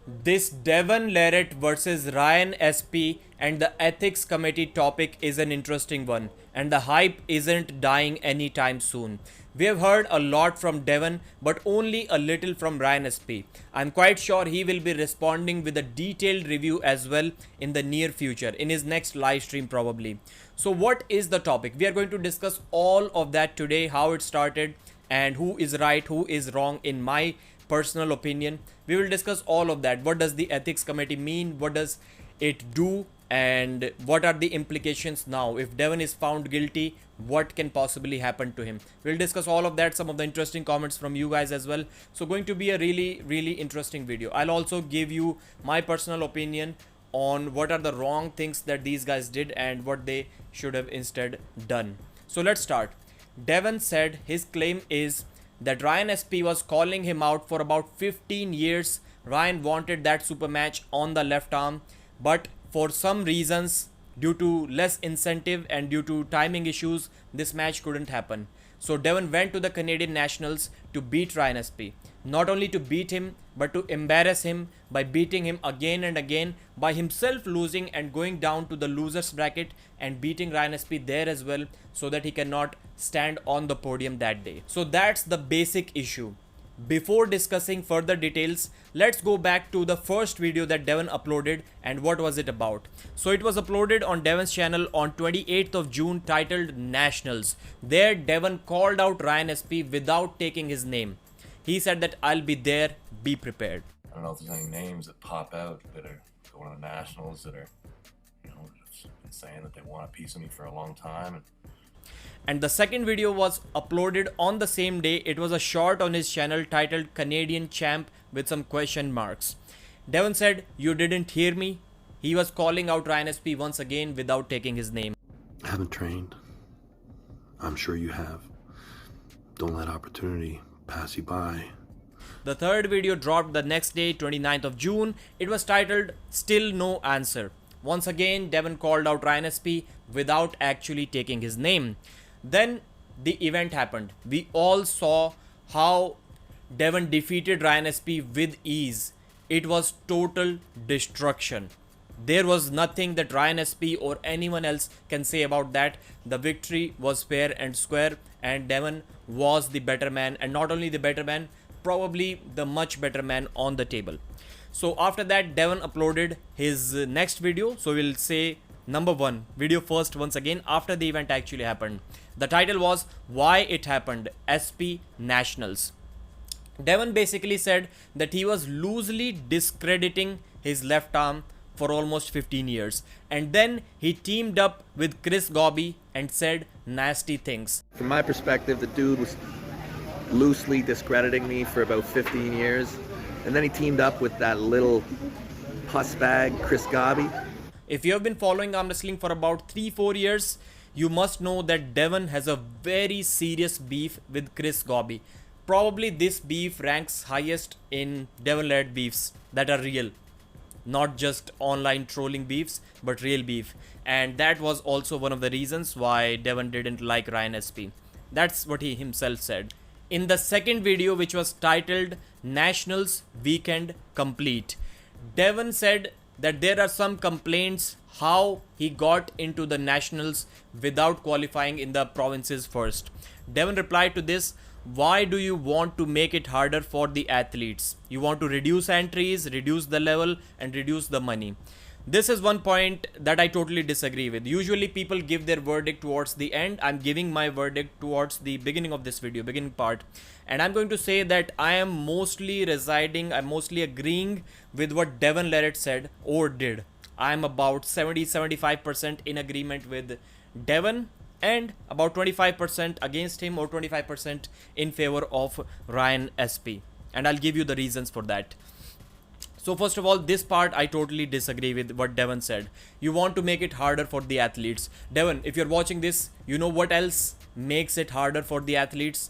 This Devon Larratt versus Ryan SP and the ethics committee topic is an interesting one, and the hype isn't dying anytime soon. We have heard a lot from Devon, but only a little from Ryan SP. I'm quite sure he will be responding with a detailed review as well in the near future, in his next live stream probably. So, what is the topic? We are going to discuss all of that today, how it started, and who is right, who is wrong in my personal opinion. We will discuss all of that. What does the ethics committee mean? What does it do? And what are the implications now? If Devon is found guilty, what can possibly happen to him? We'll discuss all of that, some of the interesting comments from you guys as well. So going to be a really interesting video. I'll also give you my personal opinion on what are the wrong things that these guys did and what they should have instead done. So let's start. Devon said his claim is that Ryan SP was calling him out for about 15 years. Ryan wanted that super match on the left arm, but for some reasons, due to less incentive and due to timing issues, this match couldn't happen. So Devon went to the Canadian Nationals to beat Ryan SP. Not only to beat him, but to embarrass him by beating him again and again, by himself losing and going down to the losers bracket and beating Ryan SP there as well, so that he cannot stand on the podium that day. So that's the basic issue. Before discussing further details, let's go back to the first video that Devon uploaded and what was it about. So it was uploaded on Devon's channel on 28th of June titled Nationals. There Devon called out Ryan SP without taking his name. He said that I'll be there, be prepared. I don't know if there's any names that pop out that are going to the Nationals that are, been saying that they want a piece of me for a long time. And the second video was uploaded on the same day. It was a short on his channel titled Canadian Champ with some question marks. Devon said, "You didn't hear me." He was calling out Ryan SP once again without taking his name. I haven't trained. I'm sure you have. Don't let opportunity pass you by. The third video dropped the next day, 29th of June. It was titled Still No Answer. Once again, Devon called out Ryan SP without actually taking his name. Then the event happened. We all saw how Devon defeated Ryan SP with ease. It was total destruction. There was nothing that Ryan SP or anyone else can say about that. The victory was fair and square, and Devon was the better man, and not only the better man, probably the much better man on the table. So after that, Devon uploaded his next video. So we'll say number one video first once again after the event actually happened. The title was Why It Happened, SP Nationals. Devon basically said that he was loosely discrediting his left arm for almost 15 years. And then he teamed up with Chris Gobby and said nasty things. From my perspective, the dude was loosely discrediting me for about 15 years. And then he teamed up with that little puss bag, Chris Gobby. If you have been following arm wrestling for about 3-4 years, you must know that Devon has a very serious beef with Chris Gobby. Probably this beef ranks highest in Devon Larratt beefs that are real. Not just online trolling beefs, but real beef. And that was also one of the reasons why Devon didn't like Ryan SP. That's what he himself said. In the second video, which was titled Nationals Weekend Complete, Devon said that there are some complaints how he got into the Nationals without qualifying in the provinces first. Devon replied to this, "Why do you want to make it harder for the athletes? You want to reduce entries, reduce the level, and reduce the money." This is one point that I totally disagree with. Usually people give their verdict towards the end. I'm giving my verdict towards the beginning of this video, beginning part. And I'm going to say that I'm mostly agreeing with what Devon Larratt said or did. I'm about 70-75% in agreement with Devon and about 25% against him or 25% in favor of Ryan SP. And I'll give you the reasons for that. So first of all, this part I totally disagree with what Devon said. You want to make it harder for the athletes. Devon, if you're watching this, you know what else makes it harder for the athletes?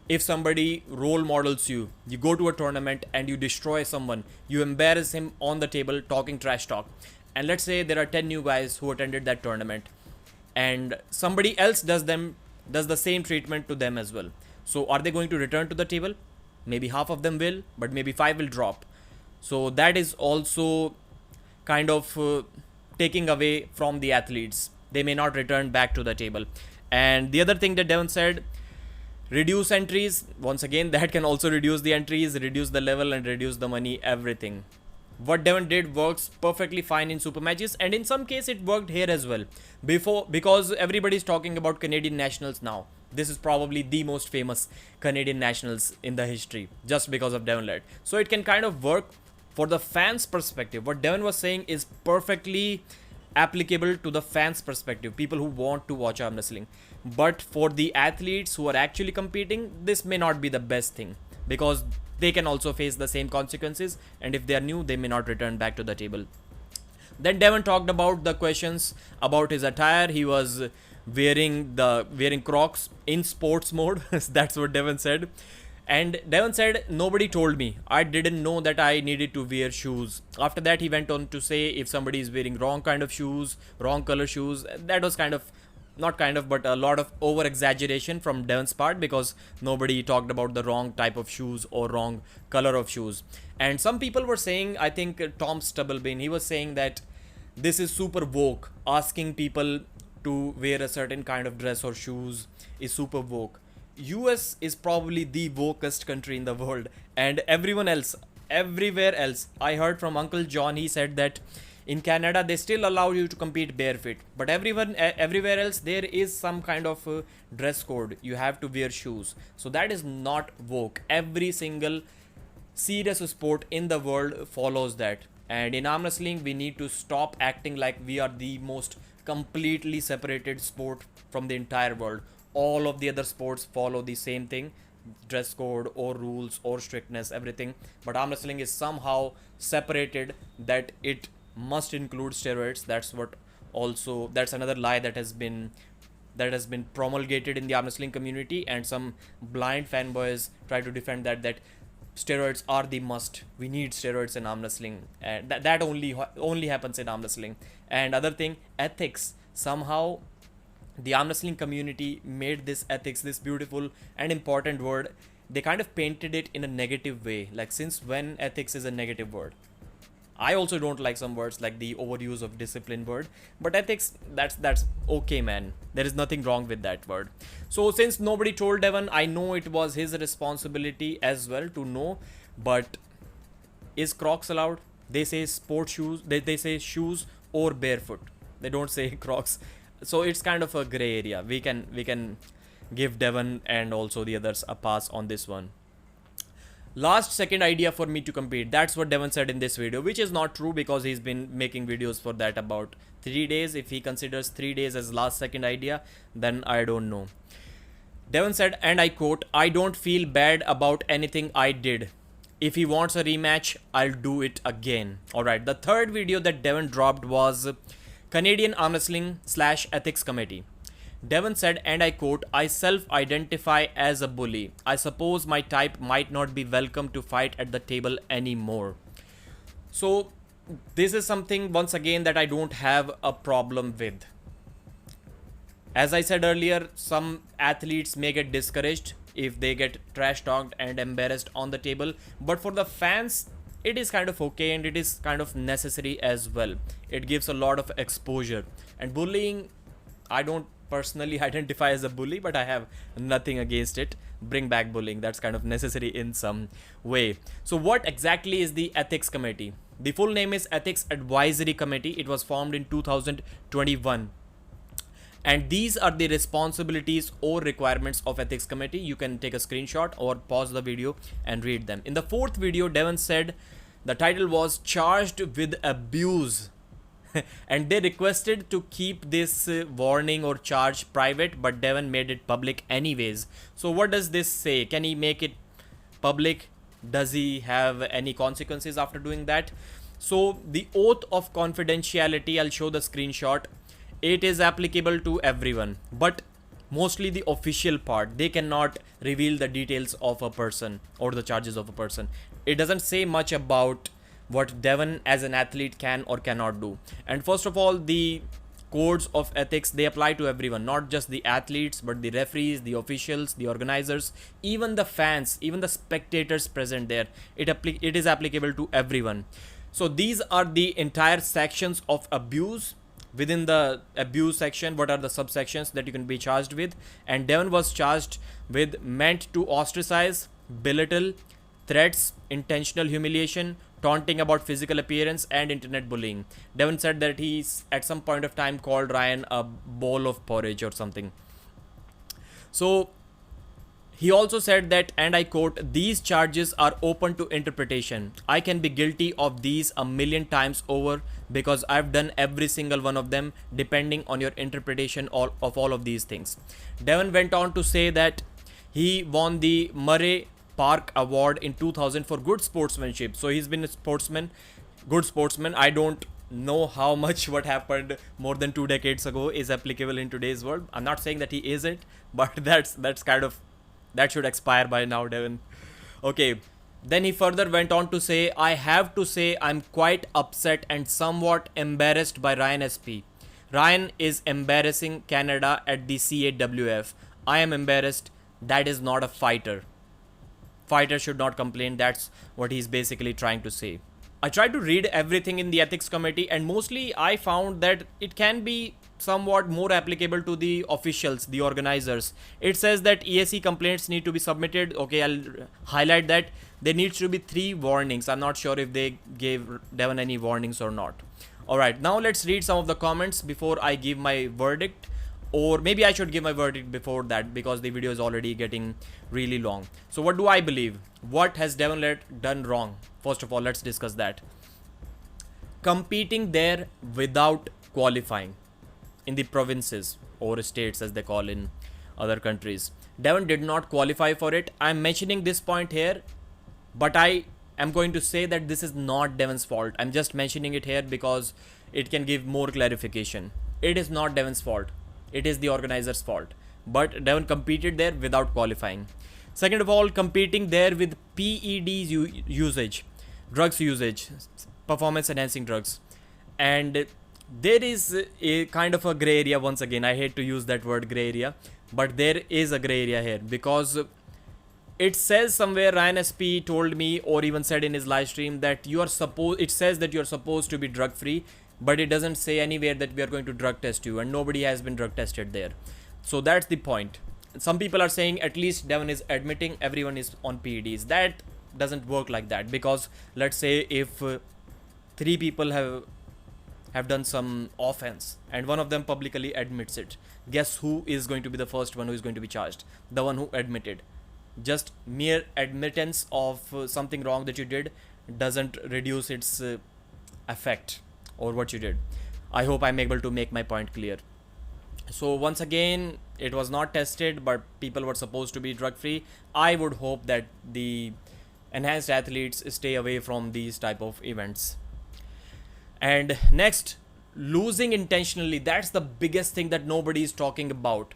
If somebody role models you, you go to a tournament and you destroy someone, you embarrass him on the table talking trash talk. And let's say there are 10 new guys who attended that tournament and somebody else does the same treatment to them as well. So are they going to return to the table? Maybe half of them will, but maybe 5 will drop. So that is also kind of taking away from the athletes. They may not return back to the table. And the other thing that Devon said, reduce entries. Once again, that can also reduce the entries, reduce the level, and reduce the money, everything. What Devon did works perfectly fine in super matches, and in some case it worked here as well. Because everybody's talking about Canadian nationals now. This is probably the most famous Canadian nationals in the history, just because of Devon Larratt. So it can kind of work for the fans' perspective. What Devon was saying is perfectly applicable to the fans' perspective, people who want to watch arm wrestling. But for the athletes who are actually competing, this may not be the best thing, because they can also face the same consequences, and if they are new, they may not return back to the table. Then Devon talked about the questions about his attire. He was wearing Crocs in sports mode. That's what Devon said. And Devon said, nobody told me. I didn't know that I needed to wear shoes. After that, he went on to say if somebody is wearing wrong kind of shoes, wrong color shoes, that was but a lot of over exaggeration from Devon's part, because nobody talked about the wrong type of shoes or wrong color of shoes. And some people were saying, I think Tom Stubblebane, he was saying that this is super woke. Asking people to wear a certain kind of dress or shoes is super woke. US is probably the wokest country in the world, and everywhere else. I heard from Uncle John, he said that in Canada they still allow you to compete barefoot, but everywhere else there is some kind of dress code. You have to wear shoes. So that is not woke. Every single serious sport in the world follows that. And in arm wrestling, we need to stop acting like we are the most completely separated sport from the entire world. All of the other sports follow the same thing, dress code or rules or strictness, everything. But arm wrestling is somehow separated, that it must include steroids. That's another lie that has been promulgated in the arm wrestling community, and some blind fanboys try to defend that steroids are the must. We need steroids in arm wrestling, and that only happens in arm wrestling. And other thing, ethics. Somehow the arm wrestling community made this ethics, this beautiful and important word, they kind of painted it in a negative way. Like, since when ethics is a negative word? I also don't like some words like the overuse of discipline word, but ethics, that's okay, man. There is nothing wrong with that word. So since nobody told Devon, I know it was his responsibility as well to know. But is Crocs allowed? They say sport shoes, they say shoes or barefoot. They don't say Crocs. So it's kind of a gray area. We can give Devon and also the others a pass on this one. Last second idea for me to compete. That's what Devon said in this video, which is not true, because he's been making videos for that about 3 days. If he considers 3 days as last second idea, then I don't know. Devon said, and I quote, I don't feel bad about anything I did. If he wants a rematch, I'll do it again. Alright, the third video that Devon dropped was Canadian Arm Wrestling / Ethics Committee. Devon said, and I quote, I self-identify as a bully. I suppose my type might not be welcome to fight at the table anymore. So this is something, once again, that I don't have a problem with. As I said earlier, some athletes may get discouraged if they get trash talked and embarrassed on the table. But for the fans, it is kind of okay, and it is kind of necessary as well. It gives a lot of exposure. And bullying, I don't personally identify as a bully, but I have nothing against it. Bring back bullying. That's kind of necessary in some way. So what exactly is the Ethics Committee? The full name is Ethics Advisory Committee. It was formed in 2021. And these are the responsibilities or requirements of Ethics Committee. You can take a screenshot or pause the video and read them. In the fourth video, Devon said the title was Charged with Abuse. And they requested to keep this warning or charge private, but Devon made it public anyways. So what does this say? Can he make it public? Does he have any consequences after doing that? So the oath of confidentiality, I'll show the screenshot. It is applicable to everyone, but mostly the official part. They cannot reveal the details of a person or the charges of a person. It doesn't say much about what Devon as an athlete can or cannot do. And first of all, the codes of ethics, they apply to everyone, not just the athletes, but the referees, the officials, the organizers, even the fans, even the spectators present there. It is applicable to everyone. So these are the entire sections of abuse. Within the abuse section, what are the subsections that you can be charged with? And Devon was charged with meant to ostracize, belittle, threats, intentional humiliation, taunting about physical appearance, and internet bullying. Devon said that he's at some point of time called Ryan a bowl of porridge or something. So he also said that, and I quote, "These charges are open to interpretation. I can be guilty of these a million times over because I've done every single one of them, depending on your interpretation of all of these things." Devon went on to say that he won the Murray Park Award in 2000 for good sportsmanship. So he's been a sportsman, good sportsman. I don't know how much what happened more than 2 decades ago is applicable in today's world. I'm not saying that he isn't, but that's kind of, that should expire by now, Devon. Okay. Then he further went on to say, "I have to say I'm quite upset and somewhat embarrassed by Ryan SP. Ryan is embarrassing Canada at the CAWF. I am embarrassed. That is not a fighter. Fighter should not complain." That's what he's basically trying to say. I tried to read everything in the ethics committee, and mostly I found that it can be somewhat more applicable to the officials, the organizers. It says that ESC complaints need to be submitted. Okay, I'll highlight that. There needs to be 3 warnings. I'm not sure if they gave Devon any warnings or not. Alright, now let's read some of the comments before I give my verdict. Or maybe I should give my verdict before that, because the video is already getting really long. So what do I believe? What has Devon Larratt done wrong? First of all, let's discuss that. Competing there without qualifying in the provinces or states, as they call in other countries. Devon did not qualify for it. I'm mentioning this point here, but I am going to say that this is not Devon's fault. I'm just mentioning it here because it can give more clarification. It is not Devon's fault. It is the organizer's fault. But Devon competed there without qualifying. Second of all, competing there with PEDs usage, drugs usage, performance enhancing drugs. And there is a kind of a gray area. Once again, I hate to use that word gray area, but there is a gray area here, because it says somewhere, Ryan SP told me, or even said in his live stream, that it says that you're supposed to be drug free, but it doesn't say anywhere that we are going to drug test you, and nobody has been drug tested there. So that's the point. Some people are saying at least Devon is admitting everyone is on PEDs. That doesn't work like that, because let's say if 3 people have done some offense and one of them publicly admits it, guess who is going to be the first one who is going to be charged? The one who admitted. Just mere admittance of something wrong that you did doesn't reduce its effect or what you did. I hope I'm able to make my point clear. So once again, it was not tested, but people were supposed to be drug free. I would hope that the enhanced athletes stay away from these type of events. And next, losing intentionally. That's the biggest thing that nobody is talking about.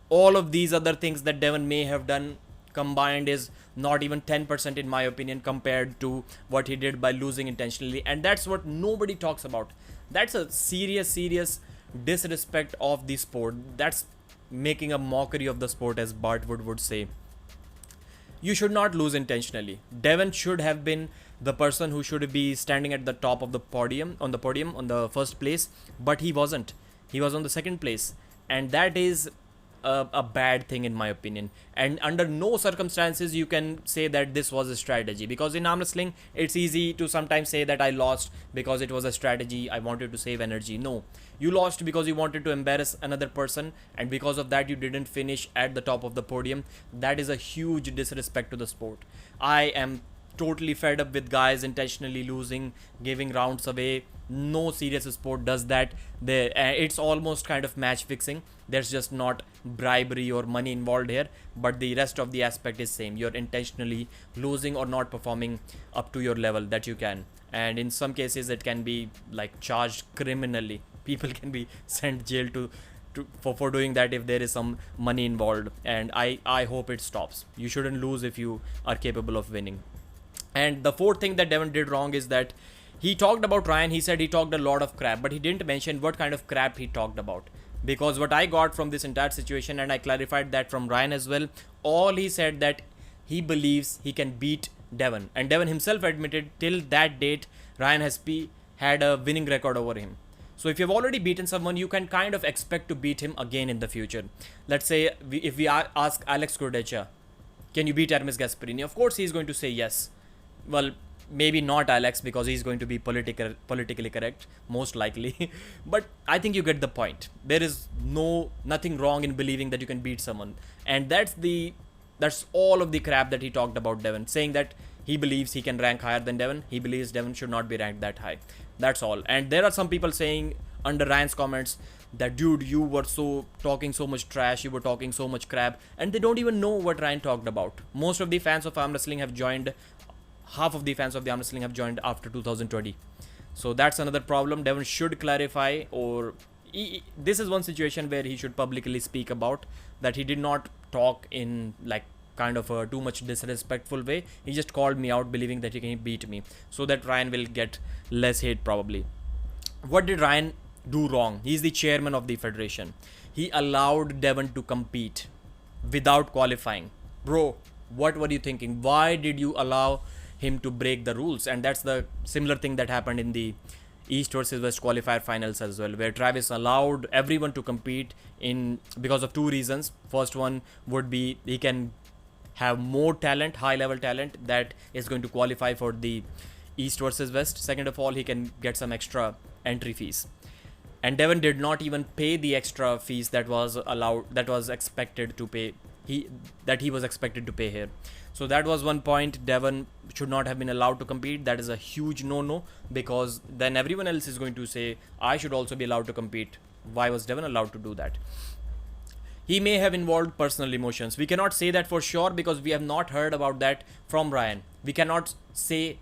All of these other things that Devon may have done combined is not even 10% in my opinion compared to what he did by losing intentionally, and that's what nobody talks about. That's a serious disrespect of the sport. That's making a mockery of the sport, as Bart would say. You should not lose intentionally. Devon should have been the person who should be standing at the top of the podium, on the first place, but he wasn't. He was on the second place, and that is a bad thing in my opinion. And under no circumstances you can say that this was a strategy, because in arm wrestling it's easy to sometimes say that I lost because it was a strategy, I wanted to save energy. No, you lost because you wanted to embarrass another person, and because of that you didn't finish at the top of the podium. That is a huge disrespect to the sport. I am totally fed up with guys intentionally losing, giving rounds away. No serious sport does that. It's almost kind of match fixing. There's just not bribery or money involved here, but the rest of the aspect is same. You're intentionally losing or not performing up to your level that you can, and in some cases it can be like charged criminally. People can be sent jail for doing that if there is some money involved, and I hope it stops. You shouldn't lose if you are capable of winning. And the fourth thing that Devon did wrong is that he talked about Ryan. He said he talked a lot of crap, but he didn't mention what kind of crap he talked about. Because what I got from this entire situation, and I clarified that from Ryan as well, all he said that he believes he can beat Devon. And Devon himself admitted till that date, Ryan Hespe had a winning record over him. So if you've already beaten someone, you can kind of expect to beat him again in the future. Let's say if we ask Alex Cordecha, can you beat Hermes Gasparini? Of course he's going to say yes. Well, maybe not Alex, because he's going to be politically correct, most likely. But I think you get the point. There is nothing wrong in believing that you can beat someone. And that's all of the crap that he talked about Devon, saying that he believes he can rank higher than Devon. He believes Devon should not be ranked that high. That's all. And there are some people saying under Ryan's comments that, dude, you were talking so much trash, you were talking so much crap, and they don't even know what Ryan talked about. Most of the fans of arm wrestling have joined, half of the fans of the arm wrestling have joined after 2020. So that's another problem. Devon should clarify, or this is one situation where he should publicly speak about that he did not talk in like kind of a too much disrespectful way. He just called me out believing that he can beat me, so that Ryan will get less hate probably. What did Ryan do wrong? He's the chairman of the federation. He allowed Devon to compete without qualifying. Bro, what were you thinking? Why did you allow him to break the rules? And that's the similar thing that happened in the East versus West qualifier finals as well, where Travis allowed everyone to compete in because of two reasons. First one would be he can have more talent, high level talent, that is going to qualify for the East versus West. Second of all, he can get some extra entry fees. And Devon did not even pay the extra fees that was expected to pay. He was expected to pay here. So that was one point. Devon should not have been allowed to compete. That is a huge no-no, because then everyone else is going to say, I should also be allowed to compete. Why was Devon allowed to do that? He may have involved personal emotions. We cannot say that for sure, because we have not heard about that from Ryan. We cannot say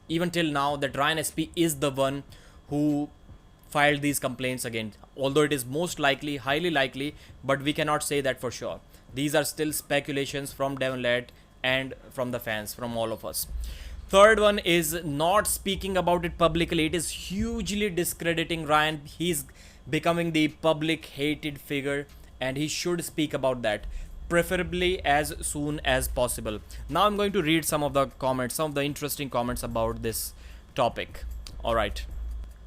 even till now that Ryan Hespe is the one who filed these complaints again, although it is most likely, highly likely, but we cannot say that for sure. These are still speculations from Devon Larratt and from the fans, from all of us. Third one is not speaking about it publicly. It is hugely discrediting Ryan. He's becoming the public hated figure, and he should speak about that, preferably as soon as possible. Now I'm going to read some of the comments, some of the interesting comments about this topic. All right.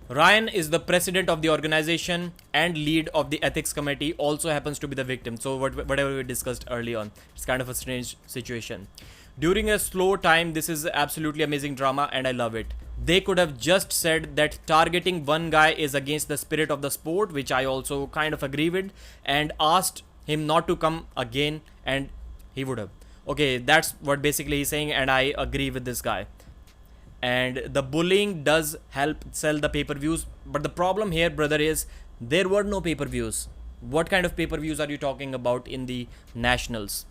Ryan is the president of the organization and lead of the ethics committee, also happens to be the victim. So whatever we discussed early on, it's kind of a strange situation. During a slow time, this is absolutely amazing drama and I love it. They could have just said that targeting one guy is against the spirit of the sport, which I also kind of agree with, and asked him not to come again, and he would have. Okay, that's what basically he's saying, and I agree with this guy. And the bullying does help sell the pay-per-views, but the problem here, brother, is there were no pay-per-views. What kind of pay-per-views are you talking about in the nationals?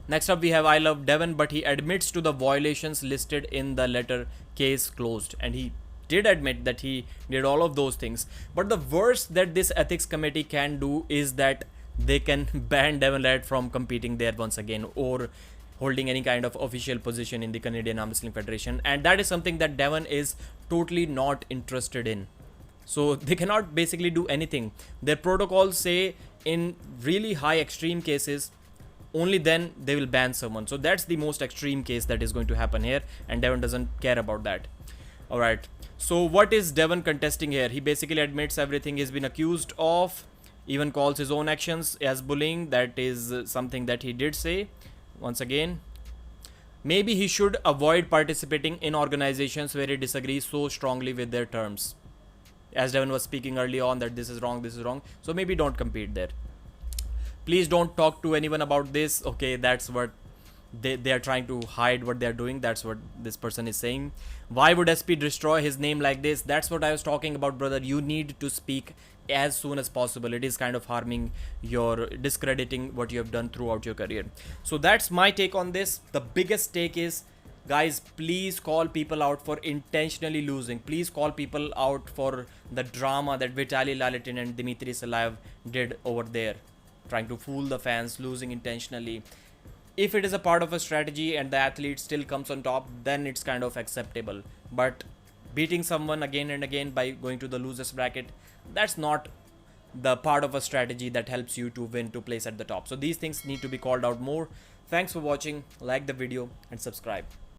Next up we have I love Devon, but he admits to the violations listed in the letter, case closed. And he did admit that he did all of those things. But the worst that this ethics committee can do is that they can ban Devon Larratt from competing there once again, or holding any kind of official position in the Canadian Arm Wrestling Federation. And that is something that Devon is totally not interested in. So they cannot basically do anything. Their protocols say in really high extreme cases, only then they will ban someone. So that's the most extreme case that is going to happen here, and Devon doesn't care about that. Alright, so what is Devon contesting here? He basically admits everything he's been accused of, even calls his own actions as bullying. That is something that he did say. Once again, maybe he should avoid participating in organizations where he disagrees so strongly with their terms. As Devon was speaking early on that this is wrong, so maybe don't compete there. Please don't talk to anyone about this. Okay, that's what they are trying to hide what they are doing. That's what this person is saying. Why would SP destroy his name like this? That's what I was talking about, brother. You need to speak as soon as possible. It is kind of harming your, discrediting what you have done throughout your career. So that's my take on this. The biggest take is, guys, please call people out for intentionally losing. Please call people out for the drama that Vitaly Lalitin and Dmitry Salayev did over there, trying to fool the fans, losing intentionally. If it is a part of a strategy and the athlete still comes on top, then it's kind of acceptable. But beating someone again and again by going to the losers bracket, that's not the part of a strategy that helps you to win, to place at the top. So these things need to be called out more. Thanks for watching. Like the video and subscribe.